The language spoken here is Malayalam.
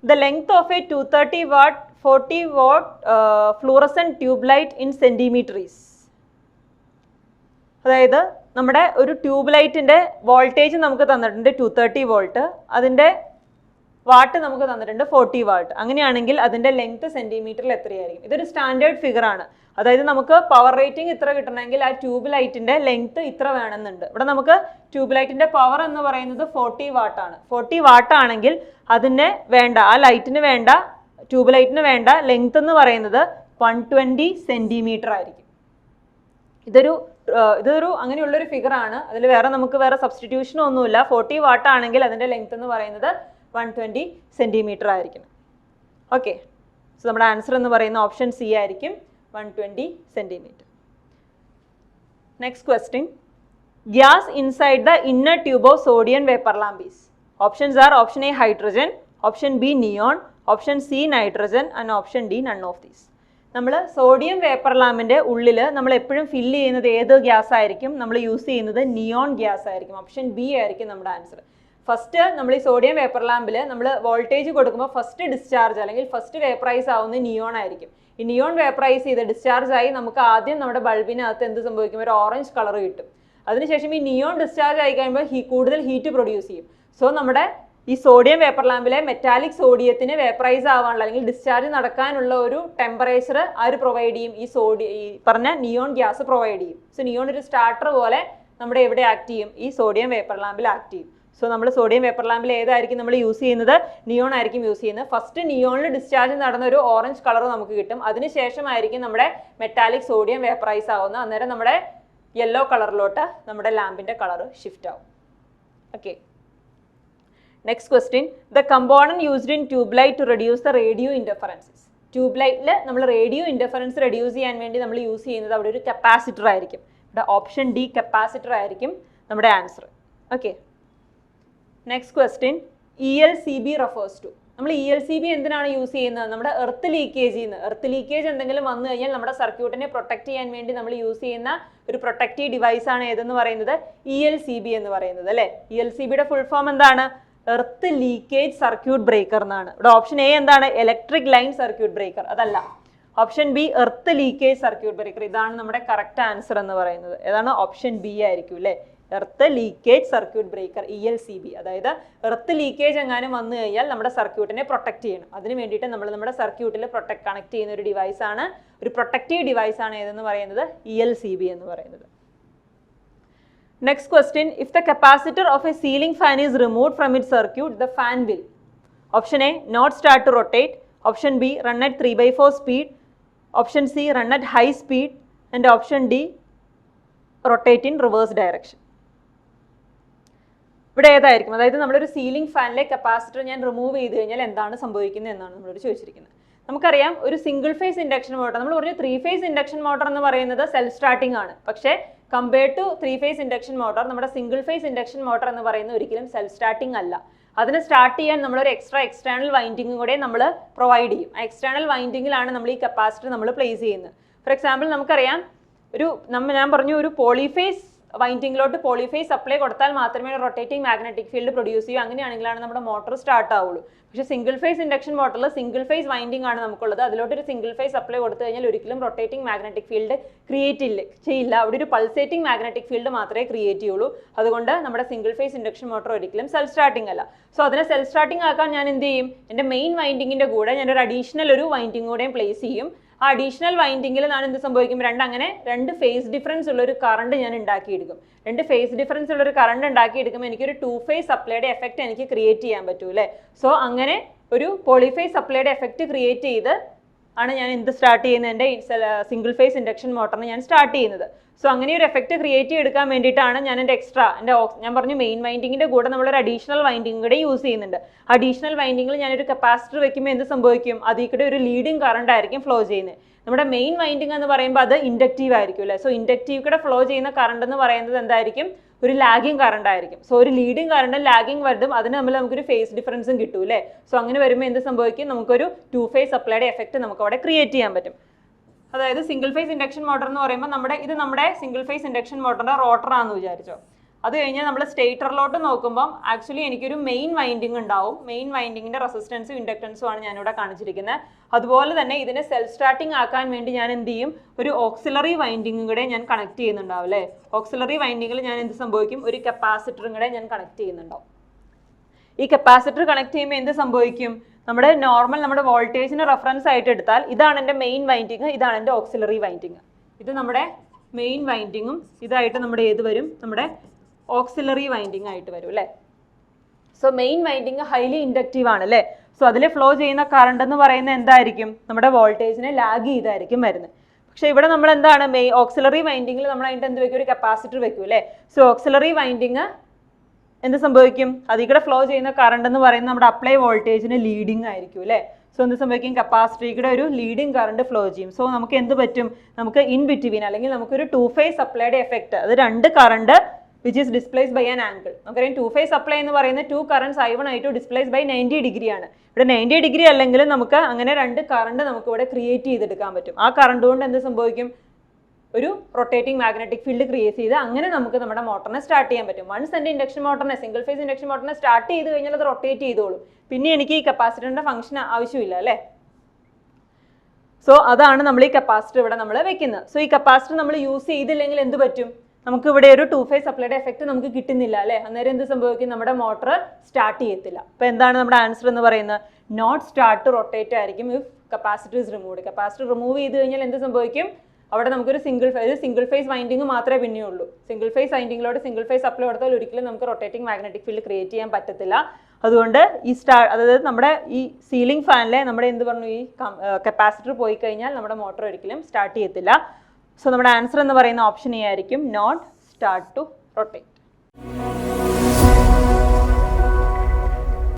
the length of a 230 watt 40 watt fluorescent tube light in centimeters. അതായത് നമ്മുടെ ഒരു ട്യൂബ് ലൈറ്റിൻ്റെ വോൾട്ടേജ് നമുക്ക് തന്നിട്ടുണ്ട് 230 വോൾട്ട്, അതിൻ്റെ വാട്ട് നമുക്ക് തന്നിട്ടുണ്ട് 40 വാട്ട്. അങ്ങനെയാണെങ്കിൽ അതിൻ്റെ ലെങ്ത് സെൻറ്റിമീറ്ററിൽ എത്രയായിരിക്കും? ഇതൊരു സ്റ്റാൻഡേർഡ് ഫിഗർ ആണ്. അതായത് നമുക്ക് പവർ റേറ്റിംഗ് ഇത്ര കിട്ടണമെങ്കിൽ ആ ട്യൂബ് ലൈറ്റിൻ്റെ ലെങ്ത് ഇത്ര വേണമെന്നുണ്ട്. ഇവിടെ നമുക്ക് ട്യൂബ് ലൈറ്റിൻ്റെ പവർ എന്ന് പറയുന്നത് 40 വാട്ടാണ്. 40 വാട്ടാണെങ്കിൽ അതിന് വേണ്ട, ആ ലൈറ്റിന് വേണ്ട, ട്യൂബ് ലൈറ്റിന് വേണ്ട ലെങ്ത് എന്ന് പറയുന്നത് 120 സെൻറ്റിമീറ്റർ ആയിരിക്കും. ഇതൊരു അങ്ങനെയുള്ളൊരു ഫിഗറാണ്. അതിൽ നമുക്ക് വേറെ സബ്സ്റ്റിറ്റ്യൂഷനോ ഒന്നുമില്ല. 40 വാട്ടാണെങ്കിൽ അതിൻ്റെ ലെങ്ത് എന്ന് പറയുന്നത് 120 സെൻറ്റിമീറ്റർ ആയിരിക്കണം. ഓക്കെ, സോ നമ്മുടെ ആൻസർ എന്ന് പറയുന്ന ഓപ്ഷൻ സി ആയിരിക്കും, 120 centimetre. Next question, gas inside the inner tube of sodium vapour lamp is. Options are option A hydrogen, option B neon, option C nitrogen and option D none of these. നമ്മൾ സോഡിയം വേപ്പർ ലാമ്പിൻ്റെ ഉള്ളിൽ നമ്മൾ എപ്പോഴും ഫില്ല് ചെയ്യുന്നത് ഏത് ഗ്യാസ് ആയിരിക്കും? നമ്മൾ യൂസ് ചെയ്യുന്നത് നിയോൺ ഗ്യാസ് ആയിരിക്കും. ഓപ്ഷൻ ബി ആയിരിക്കും നമ്മുടെ ആൻസർ. ഫസ്റ്റ് നമ്മൾ ഈ സോഡിയം വേപ്പർ ലാമ്പിൽ നമ്മൾ വോൾട്ടേജ് കൊടുക്കുമ്പോൾ ഫസ്റ്റ് ഡിസ്ചാർജ് അല്ലെങ്കിൽ ഫസ്റ്റ് വേപ്പറൈസ് ആവുന്നത് നിയോൺ ആയിരിക്കും. ഈ നിയോൺ വേപ്പറൈസ് ചെയ്ത് ഡിസ്ചാർജ് ആയി നമുക്ക് ആദ്യം നമ്മുടെ ബൾബിനകത്ത് എന്ത് സംഭവിക്കും? ഒരു ഓറഞ്ച് കളർ കിട്ടും. അതിനുശേഷം ഈ നിയോൺ ഡിസ്ചാർജ് ആയി കഴിയുമ്പോൾ കൂടുതൽ ഹീറ്റ് പ്രൊഡ്യൂസ് ചെയ്യും. സോ നമ്മുടെ ഈ സോഡിയം വേപ്പർ ലാമ്പിലെ മെറ്റാലിക് സോഡിയത്തിന് വേപ്പറൈസ് ആവാനുള്ള അല്ലെങ്കിൽ ഡിസ്ചാർജ് നടക്കാനുള്ള ഒരു ടെമ്പറേച്ചർ ആര് പ്രൊവൈഡ് ചെയ്യും? ഈ പറഞ്ഞ നിയോൺ ഗ്യാസ് പ്രൊവൈഡ് ചെയ്യും. സോ നിയോൺ ഒരു സ്റ്റാർട്ടർ പോലെ നമ്മുടെ എവിടെ ആക്ട് ചെയ്യും? ഈ സോഡിയം വേപ്പർ ലാമ്പിൽ ആക്ട് ചെയ്യും. സോ നമ്മൾ സോഡിയം വേപ്പർ ലാമ്പിൽ ഏതായിരിക്കും നമ്മൾ യൂസ് ചെയ്യുന്നത്? നിയോൺ ആയിരിക്കും യൂസ് ചെയ്യുന്നത്. ഫസ്റ്റ് നിയോണിൽ ഡിസ്ചാർജ് നടന്ന ഒരു ഓറഞ്ച് കളർ നമുക്ക് കിട്ടും. അതിനുശേഷമായിരിക്കും നമ്മുടെ മെറ്റാലിക് സോഡിയം വേപ്പറൈസ് ആവുന്നത്. അന്നേരം നമ്മുടെ യെല്ലോ കളറിലോട്ട് നമ്മുടെ ലാമ്പിൻ്റെ കളർ ഷിഫ്റ്റ് ആവും. Okay, next question, the component used in tube light to reduce the radio interferences. Tube ലൈറ്റിൽ നമ്മൾ റേഡിയോ ഇൻ്റർഫറൻസ് റെഡ്യൂസ് ചെയ്യാൻ വേണ്ടി നമ്മൾ യൂസ് ചെയ്യുന്നത് അവിടെ ഒരു കപ്പാസിറ്റർ ആയിരിക്കും. ഇവിടെ ഓപ്ഷൻ ഡി കപ്പാസിറ്റർ ആയിരിക്കും നമ്മുടെ answer. Okay, next question, ELCB refers to. നമ്മൾ ELCB എന്തിനാണ് യൂസ് ചെയ്യുന്നത്? നമ്മുടെ എർത്ത് ലീക്കേജിൽ നിന്ന്. എർത്ത് ലീക്കേജ് എന്തെങ്കിലും വന്നു കഴിഞ്ഞാൽ നമ്മുടെ സർക്യൂട്ടിനെ പ്രൊട്ടക്ട് ചെയ്യാൻ വേണ്ടി നമ്മൾ യൂസ് ചെയ്യുന്ന ഒരു പ്രൊട്ടക്റ്റീവ് ഡിവൈസ് ആണ് ഏതെന്ന് പറയുന്നത്? ELCB എന്ന് പറയുന്നത് അല്ലേ? ELCBയുടെ ഫുൾ ഫോം എന്താണ്? എർത്ത് ലീക്കേജ് സർക്യൂട്ട് ബ്രേക്കർ എന്നാണ്. ഇവിടെ ഓപ്ഷൻ എ എന്താണ്? Electric line circuit breaker. അതല്ല, option B earth leakage circuit breaker. ഇതാണ് നമ്മുടെ കറക്റ്റ് ആൻസർ എന്ന് പറയുന്നത്. ഏതാണ്? ഓപ്ഷൻ ബി ആയിരിക്കും അല്ലേ? Earth leakage circuit breaker, ELCB. അതായത് എർത്ത് ലീക്കേജ് എങ്ങാനും വന്നു കഴിഞ്ഞാൽ നമ്മുടെ സർക്യൂട്ടിനെ പ്രൊട്ടക്ട് ചെയ്യണം. അതിന് വേണ്ടിയിട്ട് നമ്മൾ നമ്മുടെ സർക്യൂട്ടിൽ കണക്ട് ചെയ്യുന്ന ഒരു ഡിവൈസ് ആണ്, ഒരു പ്രൊട്ടക്റ്റീവ് ഡിവൈസ് ആണ് ഏതെന്ന് പറയുന്നത്? ELCB എന്ന് പറയുന്നത്. Next question, if the capacitor of a ceiling fan is removed from it circuit the fan will. Option A not start to rotate, option B run at 3/4 speed, option C run at high speed and option D rotate in reverse direction. ഇവിടെ ഏതായിരിക്കും? അതായത് നമ്മളൊരു സീലിംഗ് ഫാനിലെ കപ്പാസിറ്റർ ഞാൻ റിമൂവ് ചെയ്ത് കഴിഞ്ഞാൽ എന്താണ് സംഭവിക്കുന്നത് എന്നാണ് നമ്മളോട് ചോദിച്ചിരിക്കുന്നത്. നമുക്കറിയാം ഒരു സിംഗിൾ ഫേസ് ഇൻഡക്ഷൻ മോട്ടർ, നമ്മൾ പറഞ്ഞു 3 ഫേസ് ഇൻഡക്ഷൻ മോട്ടർ എന്ന് പറയുന്നത് സെൽഫ് സ്റ്റാർട്ടിംഗ് ആണ്. പക്ഷേ compared to 3 phase induction motor, നമ്മുടെ സിംഗിൾ ഫേസ് ഇൻഡക്ഷൻ മോട്ടർ എന്ന് പറയുന്നത് ഒരിക്കലും സെൽഫ് സ്റ്റാർട്ടിംഗ് അല്ല. അതിനെ സ്റ്റാർട്ട് ചെയ്യാൻ നമ്മളൊരു എക്സ്റ്റേണൽ വൈൻഡിങ് കൂടെ നമ്മൾ പ്രൊവൈഡ് ചെയ്യും. ആ എക്സ്റ്റേണൽ വൈൻഡിങ്ങിലാണ് നമ്മൾ ഈ കപ്പാസിറ്റർ നമ്മൾ പ്ലേസ് ചെയ്യുന്നത്. ഫോർ എക്സാമ്പിൾ നമുക്കറിയാം ഞാൻ പറഞ്ഞു ഒരു പോളിഫേസ് വൈൻഡിങ്ങിലോട്ട് പോളിഫേസ് സപ്ലൈ കൊടുത്താൽ മാത്രമേ റൊട്ടേറ്റിംഗ് മാഗ്നറ്റിക് ഫീൽഡ് പ്രൊഡ്യൂസ് ചെയ്യൂ. അങ്ങനെയാണെങ്കിലാണ് നമ്മുടെ മോട്ടർ സ്റ്റാർട്ട് ആവുള്ളൂ. പക്ഷേ സിംഗിൾ ഫേസ് ഇൻഡക്ഷൻ മോട്ടറിൽ സിംഗിൾ ഫേസ് വൈൻഡിങ് ആണ് നമുക്കുള്ളത്. അതിലോട്ടൊരു സിംഗിൾ ഫേസ് സപ്ലൈ കൊടുത്തു കഴിഞ്ഞാൽ ഒരിക്കലും റൊട്ടേറ്റിംഗ് മാഗ്നറ്റിക് ഫീൽഡ് ചെയ്യില്ല. അവിടെ ഒരു പൾസേറ്റിംഗ് മാഗ്നറ്റിക് ഫീൽഡ് മാത്രമേ ക്രിയേറ്റ് ചെയ്യുള്ളൂ. അതുകൊണ്ട് നമ്മുടെ സിംഗിൾ ഫേസ് ഇൻഡക്ഷൻ മോട്ടർ ഒരിക്കലും സെൽഫ് സ്റ്റാർട്ടിംഗ് അല്ല. സോ അതിനെ സെൽഫ് സ്റ്റാർട്ടിംഗ് ആക്കാൻ ഞാൻ എന്ത് ചെയ്യും? എൻ്റെ മെയിൻ വൈൻഡിങ്ങിൻ്റെ കൂടെ ഞാനൊരു അഡീഷണൽ ഒരു വൈൻഡിങ് കൂടെയും പ്ലേസ് ചെയ്യും. ആ അഡീഷണൽ വൈൻഡിങ്ങിൽ ഞാൻ എന്ത് സംഭവിക്കും? രണ്ട് ഫേസ് ഡിഫറൻസ് ഉള്ളൊരു കറണ്ട് ഞാൻ ഉണ്ടാക്കിയെടുക്കും. 2 ഫേസ് ഡിഫറൻസ് ഉള്ളൊരു കറണ്ട് ഉണ്ടാക്കിയെടുക്കുമ്പോൾ എനിക്കൊരു 2 ഫേസ് സപ്ലൈയുടെ എഫക്റ്റ് എനിക്ക് ക്രിയേറ്റ് ചെയ്യാൻ പറ്റൂ അല്ലേ? സോ അങ്ങനെ ഒരു പോളിഫേസ് സപ്ലൈയുടെ എഫക്റ്റ് ക്രിയേറ്റ് ചെയ്ത് ആണ് ഞാൻ എന്ത് സ്റ്റാർട്ട് ചെയ്യുന്നത്? എൻ്റെ സിംഗിൾ ഫേസ് ഇൻഡക്ഷൻ മോട്ടറിന് ഞാൻ സ്റ്റാർട്ട് ചെയ്യുന്നത്. സോ അങ്ങനെ ഒരു എഫക്റ്റ് ക്രിയേറ്റ് ചെയ്തെടുക്കാൻ വേണ്ടിയിട്ടാണ് ഞാൻ ഞാൻ പറഞ്ഞു മെയിൻ വൈൻഡിങ്ങിൻ്റെ കൂടെ നമ്മളൊരു അഡീഷണൽ വൈൻഡിങ് കൂടെ യൂസ് ചെയ്യുന്നുണ്ട്. അഡീഷണൽ വൈൻഡിങ്ങിൽ ഞാനൊരു കപ്പാസിറ്റർ വെക്കുമ്പോൾ എന്ത് സംഭവിക്കും? അതിൽ കൂടെ ഒരു ലീഡിങ് കറണ്ട് ആയിരിക്കും ഫ്ലോ ചെയ്യുന്നത്. നമ്മുടെ മെയിൻ വൈൻഡിങ് എന്ന് പറയുമ്പോൾ അത് ഇൻഡക്റ്റീവ് ആയിരിക്കും അല്ലേ? സോ ഇൻഡക്റ്റീവ് കൂടെ ഫ്ലോ ചെയ്യുന്ന കറണ്ട് എന്ന് പറയുന്നത് എന്തായിരിക്കും? ഒരു ലാഗിങ് കറണ്ട് ആയിരിക്കും. സോ ഒരു ലീഡിങ് കറണ്ടും ലാഗിങ് വരുതും അതിന് തമ്മിൽ നമുക്കൊരു ഫേസ് ഡിഫറൻസും കിട്ടും അല്ലേ? സോ അങ്ങനെ വരുമ്പോൾ എന്ത് സംഭവിക്കും? നമുക്കൊരു 2 ഫേസ് സപ്ലൈയുടെ എഫക്റ്റ് നമുക്ക് അവിടെ ക്രിയേറ്റ് ചെയ്യാൻ പറ്റും. അതായത് സിംഗിൾ ഫേസ് ഇൻഡക്ഷൻ മോട്ടർ എന്ന് പറയുമ്പോൾ നമ്മുടെ സിംഗിൾ ഫേസ് ഇൻഡക്ഷൻ മോട്ടറിന്റെ റോട്ടർ ആണെന്ന് വിചാരിച്ചോ. അത് കഴിഞ്ഞാൽ നമ്മൾ സ്റ്റേറ്ററിലോട്ട് നോക്കുമ്പോൾ ആക്ച്വലി എനിക്കൊരു മെയിൻ വൈൻഡിങ് ഉണ്ടാവും. മെയിൻ വൈൻഡിങ്ങിന്റെ റെസിസ്റ്റൻസും ഇൻഡക്ടൻസും ആണ് ഞാനിവിടെ കാണിച്ചിരിക്കുന്നത്. അതുപോലെ തന്നെ ഇതിനെ സെൽഫ് സ്റ്റാർട്ടിങ് ആക്കാൻ വേണ്ടി ഞാൻ എന്ത് ചെയ്യും, ഒരു ഓക്സിലറി വൈൻഡിങ്ങും കൂടെ ഞാൻ കണക്ട് ചെയ്യുന്നുണ്ടാവും അല്ലേ. ഓക്സിലറി വൈൻഡിങ്ങിൽ ഞാൻ എന്ത് സംഭവിക്കും, ഒരു കപ്പാസിറ്ററും കൂടെ ഞാൻ കണക്ട് ചെയ്യുന്നുണ്ടാവും. ഈ കപ്പാസിറ്റർ കണക്ട് ചെയ്യുമ്പോൾ എന്ത് സംഭവിക്കും, നമ്മുടെ നോർമൽ നമ്മുടെ വോൾട്ടേജിന് റെഫറൻസ് ആയിട്ട് എടുത്താൽ ഇതാണ് എൻ്റെ മെയിൻ വൈൻഡിങ്, ഇതാണ് എൻ്റെ ഓക്സിലറി വൈൻഡിങ്. ഇത് നമ്മുടെ മെയിൻ വൈൻഡിങ്ങും ഇതായിട്ട് നമ്മുടെ ഏത് വരും, നമ്മുടെ ഓക്സിലറി വൈൻഡിങ് ആയിട്ട് വരും അല്ലേ. So main winding highly inductive ആണ് അല്ലേ. സോ അതിൽ ഫ്ലോ ചെയ്യുന്ന കറണ്ട് എന്ന് പറയുന്നത് എന്തായിരിക്കും, നമ്മുടെ വോൾട്ടേജിനെ ലാഗ് ചെയ്തായിരിക്കും വരുന്നത്. പക്ഷേ ഇവിടെ നമ്മൾ എന്താണ് ഓക്സിലറി വൈൻഡിങ്ങിൽ നമ്മൾ അതിൻ്റെ എന്ത് വെക്കും, ഒരു കപ്പാസിറ്റർ വെക്കും അല്ലേ. സോ ഓക്സിലറി വൈൻഡിങ് എന്ത് സംഭവിക്കും, അതിൽ കൂടെ ഫ്ലോ ചെയ്യുന്ന കറണ്ട് എന്ന് പറയുന്നത് നമ്മുടെ അപ്ലൈ വോൾട്ടേജിന് ലീഡിങ് ആയിരിക്കും അല്ലേ. സോ എന്ത് സംഭവിക്കും, കപ്പാസിറ്ററിയുടെ ഒരു ലീഡിങ് കറണ്ട് ഫ്ലോ ചെയ്യും. സോ നമുക്ക് എന്ത് പറ്റും, നമുക്ക് ഇൻ ബിറ്റ്വീൻ അല്ലെങ്കിൽ നമുക്കൊരു 2 phase സപ്ലൈയുടെ എഫക്റ്റ്, അത് 2 current which is displaced by an angle. നമുക്കറിയാം 2 phase സപ്ലൈ എന്ന് പറയുന്നത് 2 currents I1 I2 displaced by 90 degree ആണ്. ഇവിടെ 90 degree അല്ലെങ്കിലും നമുക്ക് അങ്ങനെ 2 കറണ്ട് നമുക്ക് ഇവിടെ ക്രിയേറ്റ് ചെയ്തെടുക്കാൻ പറ്റും. ആ കറണ്ട് കൊണ്ട് എന്ത് സംഭവിക്കും, ഒരു റൊട്ടേറ്റിംഗ് മാഗ്നറ്റിക് ഫീൽഡ് ക്രിയേറ്റ് ചെയ്ത് അങ്ങനെ നമുക്ക് നമ്മുടെ മോട്ടറിനെ സ്റ്റാർട്ട് ചെയ്യാൻ പറ്റും. വൺസ് എൻ്റെ ഇൻഡക്ഷൻ മോട്ടറിനെ, സിംഗിൾ ഫേസ് ഇൻഡക്ഷൻ മോട്ടറിനെ സ്റ്റാർട്ട് ചെയ്ത് കഴിഞ്ഞാൽ അത് റൊട്ടേറ്റ് ചെയ്തോളും. പിന്നെ എനിക്ക് ഈ കപ്പാസിറ്ററിന്റെ ഫംഗ്ഷൻ ആവശ്യമില്ല അല്ലേ. സോ അതാണ് നമ്മൾ ഈ കപ്പാസിറ്റർ ഇവിടെ നമ്മൾ വെക്കുന്നത്. സോ ഈ കപ്പാസിറ്റർ നമ്മൾ യൂസ് ചെയ്തില്ലെങ്കിൽ എന്ത് പറ്റും, നമുക്ക് ഇവിടെ ഒരു 2 phase സപ്ലൈയുടെ എഫക്റ്റ് നമുക്ക് കിട്ടുന്നില്ല അല്ലേ. അന്നേരം എന്ത് സംഭവിക്കും, നമ്മുടെ മോട്ടർ സ്റ്റാർട്ട് ചെയ്യത്തില്ല. അപ്പോൾ എന്താണ് നമ്മുടെ ആൻസർ എന്ന് പറയുന്നത്, നോട്ട് സ്റ്റാർട്ട് ടു റൊട്ടേറ്റ് ആയിരിക്കും if capacitor is removed. Capacitor remove ചെയ്ത് കഴിഞ്ഞാൽ എന്ത് സംഭവിക്കും, അവിടെ നമുക്കൊരു സിംഗിൾ ഫേസ് വൈൻഡിങ് മാത്രമേ പിന്നെ ഉള്ളൂ. സിംഗിൾ ഫേസ് വൈൻഡിങ്ങിലോട്ട് സിംഗിൾ ഫേസ് സപ്ലൈ കൊടുത്താൽ ഒരിക്കലും നമുക്ക് റൊട്ടേറ്റിംഗ് മാഗ്നറ്റിക് ഫീൽഡ് ക്രിയേറ്റ് ചെയ്യാൻ പറ്റത്തില്ല. അതുകൊണ്ട് ഈ അതായത് നമ്മുടെ ഈ സീലിംഗ് ഫാനിലെ നമ്മുടെ എന്ത് പറഞ്ഞു, ഈ കപ്പാസിറ്റർ പോയി കഴിഞ്ഞാൽ നമ്മുടെ മോട്ടർ ഒരിക്കലും സ്റ്റാർട്ട് ചെയ്യത്തില്ല. സോ നമ്മുടെ ആൻസർ എന്ന് പറയുന്ന ഓപ്ഷൻ എ ആയിരിക്കും, നോട്ട് സ്റ്റാർട്ട് ടു റൊട്ടേറ്റ്.